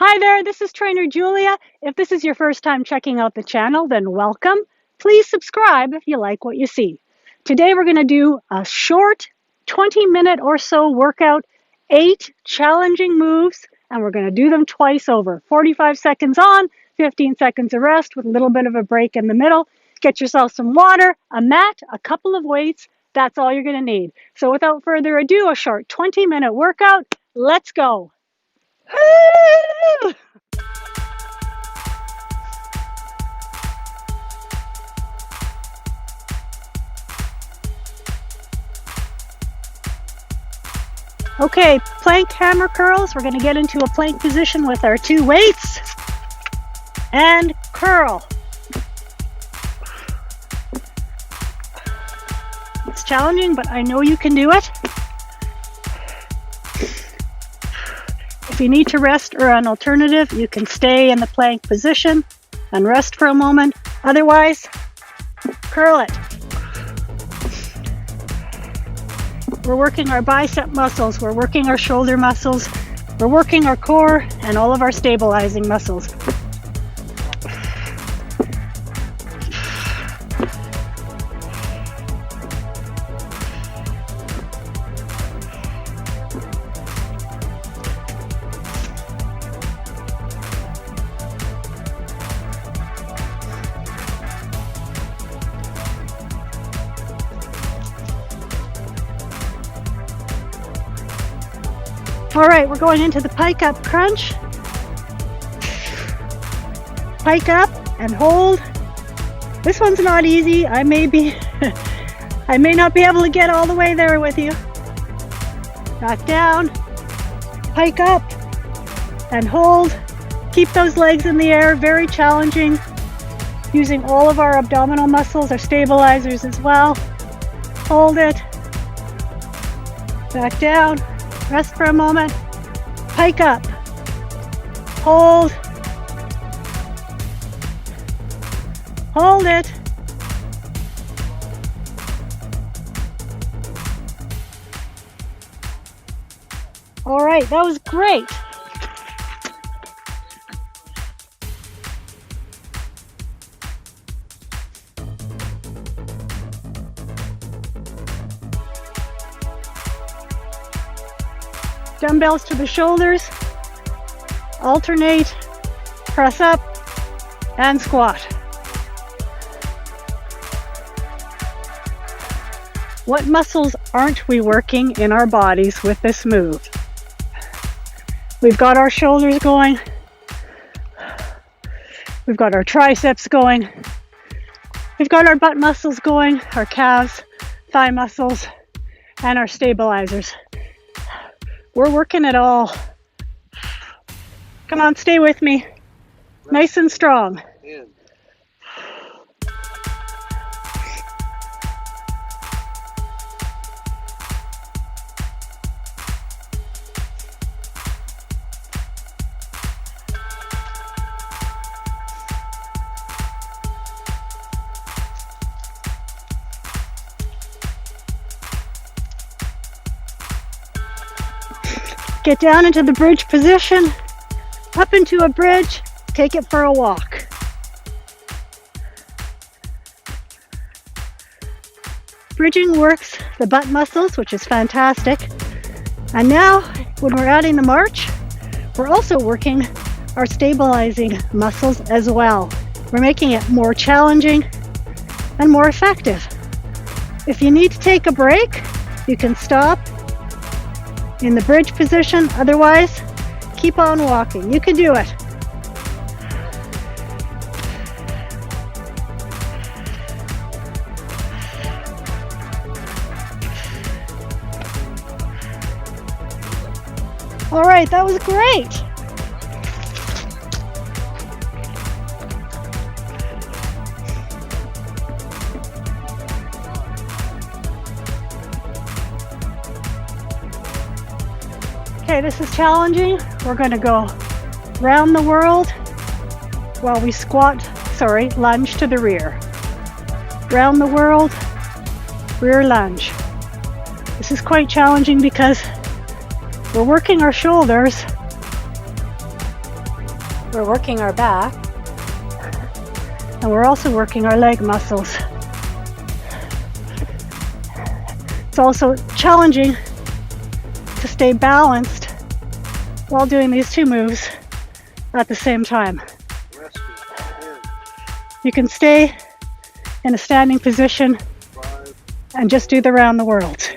Hi there, this is Trainer Julia. If this is your first time checking out the channel, then welcome. Please subscribe if you like what you see. Today we're going to do a short 20-minute or so workout, 8 challenging moves, and we're going to do them twice over. 45 seconds on, 15 seconds of rest with a little bit of a break in the middle. Get yourself some water, a mat, a couple of weights. That's all you're going to need. So without further ado, a short 20-minute workout. Let's go. Okay, plank hammer curls. We're going to get into a plank position with our 2 weights and curl. It's challenging, but I know you can do it. If you need to rest or an alternative, you can stay in the plank position and rest for a moment. Otherwise, curl it. We're working our bicep muscles, we're working our shoulder muscles, we're working our core and all of our stabilizing muscles. All right, we're going into the pike up crunch. Pike up and hold. This one's not easy. I may not be able to get all the way there with you. Back down, pike up and hold. Keep those legs in the air, very challenging. Using all of our abdominal muscles, our stabilizers as well. Hold it. Back down. Rest for a moment, pike up, hold it. All right, that was great. Dumbbells to the shoulders, alternate, press up, and squat. What muscles aren't we working in our bodies with this move? We've got our shoulders going, we've got our triceps going, we've got our butt muscles going, our calves, thigh muscles, and our stabilizers. We're working it all. Come on, stay with me. Nice and strong. Get down into the bridge position, up into a bridge, take it for a walk. Bridging works the butt muscles, which is fantastic. And now, when we're adding the march, we're also working our stabilizing muscles as well. We're making it more challenging and more effective. If you need to take a break, you can stop in the bridge position. Otherwise, keep on walking. You can do it. All right, that was great. Okay, this is challenging. We're going to go round the world while we lunge to the rear. Round the world, rear lunge. This is quite challenging because we're working our shoulders We're working our back, and we're also working our leg muscles. It's also challenging to stay balanced while doing these two moves at the same time. You can stay in a standing position and just do the round the world.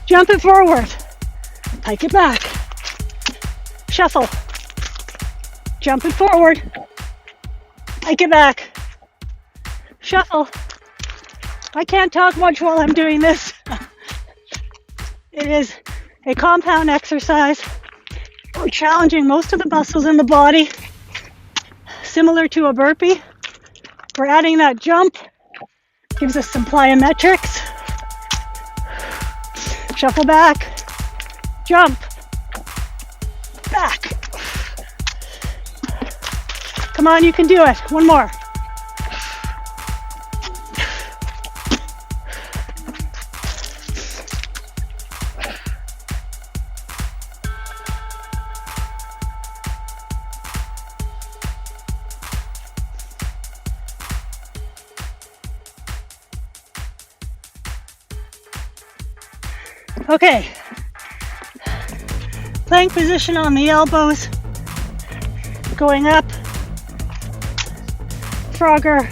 Jump it forward, pike it back, shuffle, jump it forward, pike it back, shuffle. I can't talk much while I'm doing this. It is a compound exercise. We're challenging most of the muscles in the body, similar to a burpee. We're adding that jump, gives us some plyometrics. Shuffle back, jump, back. Come on, you can do it. One more. Okay, plank position on the elbows, going up, Frogger,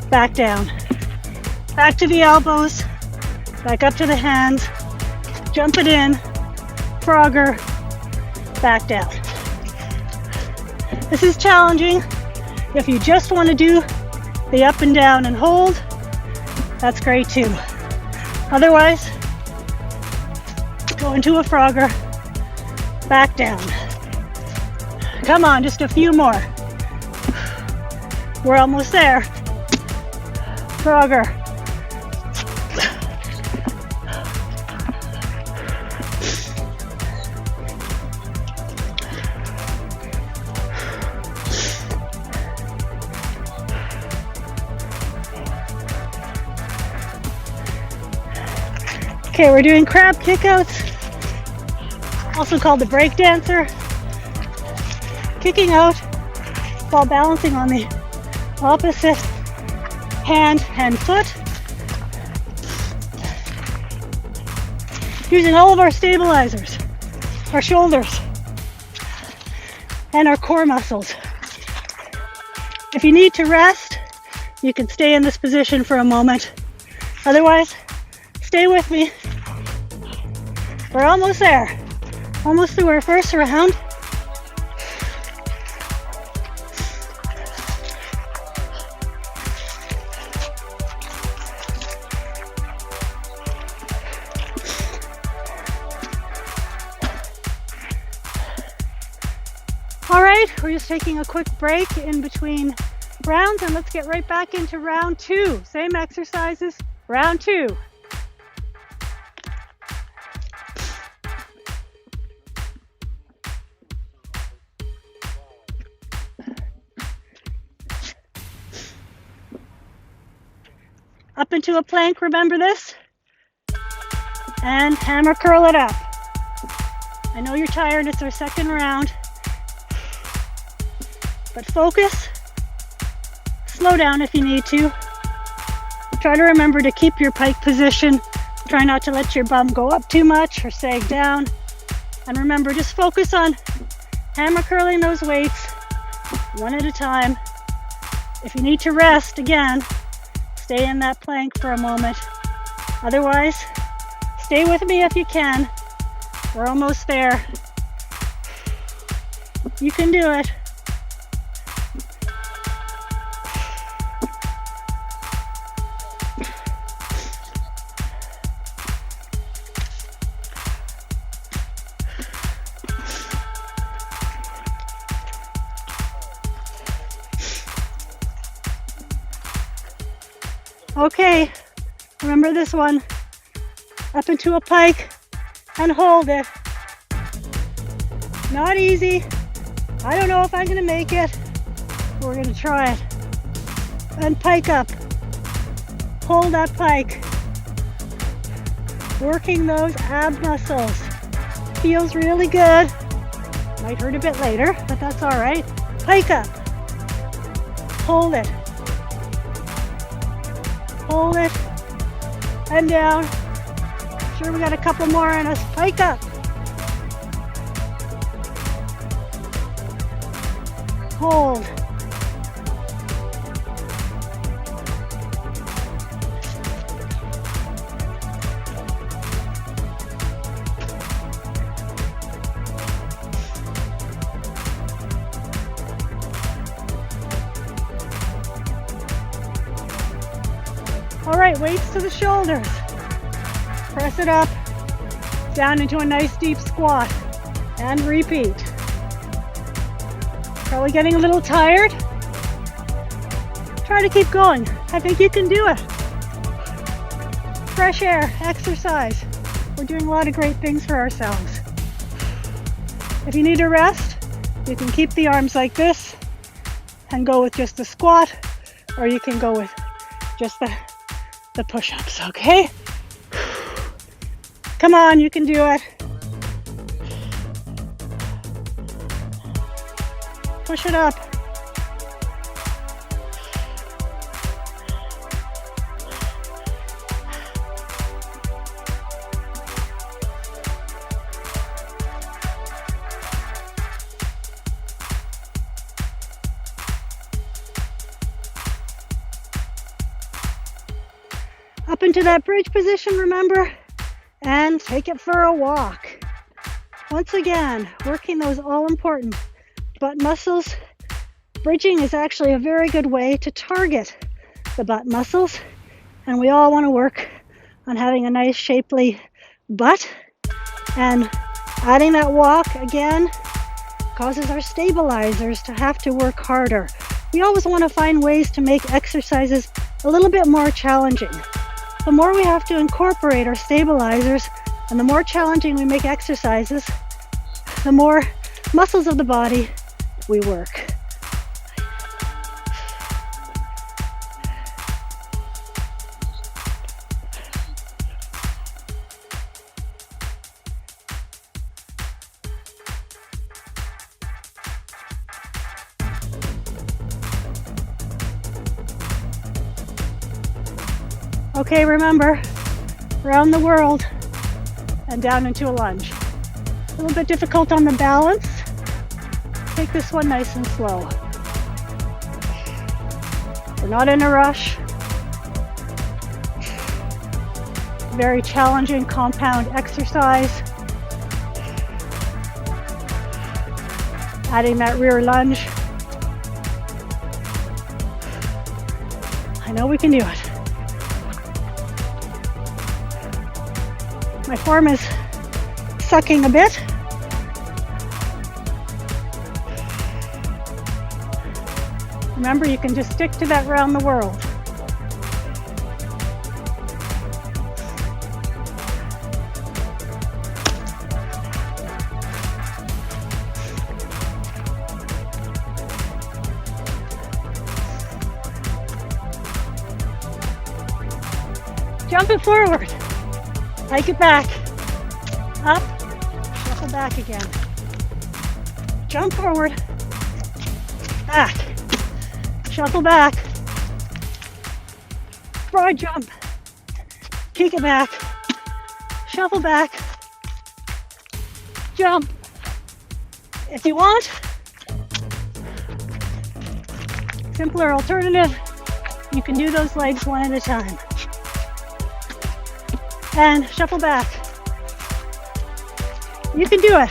back down, back to the elbows, back up to the hands, jump it in, Frogger, back down. This is challenging. If you just want to do the up and down and hold, that's great too. Otherwise, go into a Frogger, back down. Come on, just a few more. We're almost there. Frogger. Okay, we're doing crab kickouts, also called the break dancer. Kicking out while balancing on the opposite hand and foot. Using all of our stabilizers, our shoulders, and our core muscles. If you need to rest, you can stay in this position for a moment. Otherwise, stay with me. We're almost there. Almost through our first round. All right, we're just taking a quick break in between rounds, and let's get right back into round two. Same exercises, round two. Up into a plank, remember this? And hammer curl it up. I know you're tired, it's our second round. But focus. Slow down if you need to. Try to remember to keep your pike position. Try not to let your bum go up too much or sag down. And remember, just focus on hammer curling those weights one at a time. If you need to rest, again, stay in that plank for a moment. Otherwise, stay with me if you can. We're almost there. You can do it. Okay, remember this one. Up into a pike and hold it. Not easy. I don't know if I'm gonna make it. We're gonna try it. And pike up. Hold that pike. Working those ab muscles. Feels really good. Might hurt a bit later, but that's all right. Pike up. Hold it. Hold it. And down. Sure, we got a couple more in us. Pike up. Hold. All right, weights to the shoulders. Press it up, down into a nice deep squat, and repeat. Probably getting a little tired. Try to keep going. I think you can do it. Fresh air, exercise. We're doing a lot of great things for ourselves. If you need a rest, you can keep the arms like this and go with just the squat, or you can go with just the push-ups, okay? Come on, you can do it. Push it up. Up into that bridge position, remember? And take it for a walk. Once again, working those all-important butt muscles. Bridging is actually a very good way to target the butt muscles, and we all want to work on having a nice shapely butt. And adding that walk again causes our stabilizers to have to work harder. We always want to find ways to make exercises a little bit more challenging. The more we have to incorporate our stabilizers and the more challenging we make exercises, the more muscles of the body we work. Okay, remember, around the world and down into a lunge. A little bit difficult on the balance. Take this one nice and slow. We're not in a rush. Very challenging compound exercise. Adding that rear lunge. I know we can do it. My form is sucking a bit. Remember, you can just stick to that round the world. Jump it forward. Hike it back. Up. Shuffle back again. Jump forward. Back. Shuffle back. Broad jump. Kick it back. Shuffle back. Jump. If you want, simpler alternative, you can do those legs one at a time. And shuffle back. You can do it.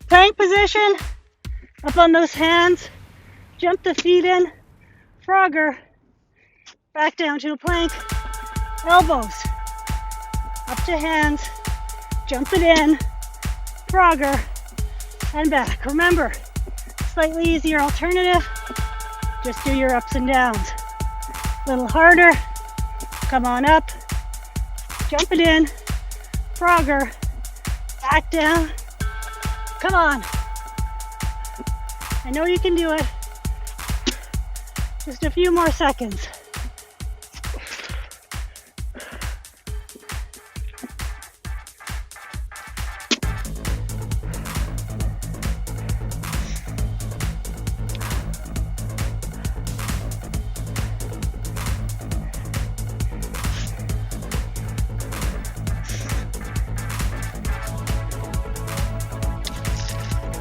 Plank position. Up on those hands, jump the feet in, frogger, back down to a plank, elbows up to hands, jump it in, frogger, and back. Remember, slightly easier alternative, just do your ups and downs. A little harder, come on up, jump it in, frogger, back down, come on. I know you can do it. Just a few more seconds.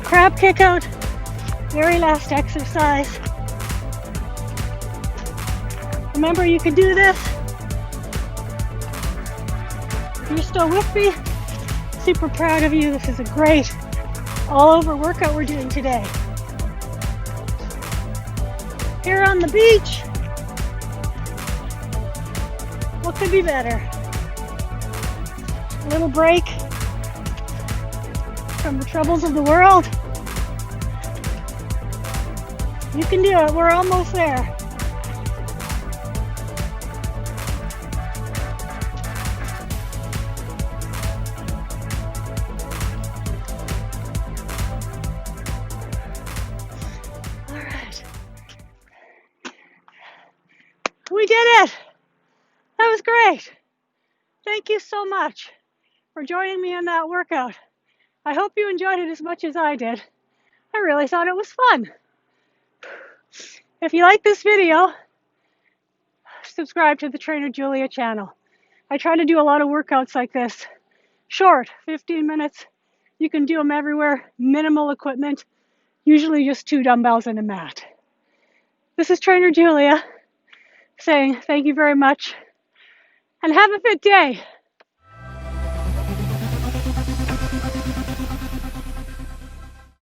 Crab kick out, very last exercise. Remember, you can do this. If you're still with me, super proud of you. This is a great all-over workout we're doing today. Here on the beach, what could be better? A little break from the troubles of the world. You can do it. We're almost there. All right. We did it. That was great. Thank you so much for joining me in that workout. I hope you enjoyed it as much as I did. I really thought it was fun. If you like this video, subscribe to the Trainer Julia channel. I try to do a lot of workouts like this. Short, 15 minutes. You can do them everywhere. Minimal equipment. Usually just 2 dumbbells and a mat. This is Trainer Julia saying thank you very much and have a fit day.